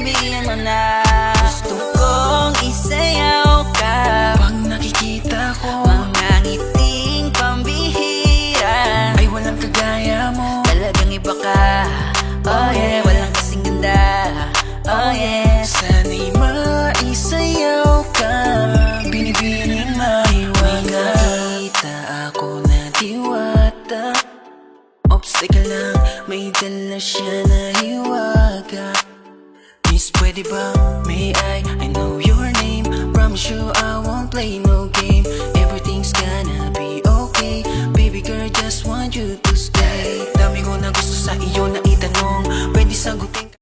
sabihin mo na. Gusto kong isayaw ka Pag nakikita ko mga ngiting pambihira, ay walang kagaya mo. talagang iba ka. Oh yeah, walang kasing ganda. Oh yeah. Sana'y maisayaw ka, binibining maiwaga. May nakita ako na diwata, ops, teka lang, may dala siya na hiwaga. Miss, pwede bang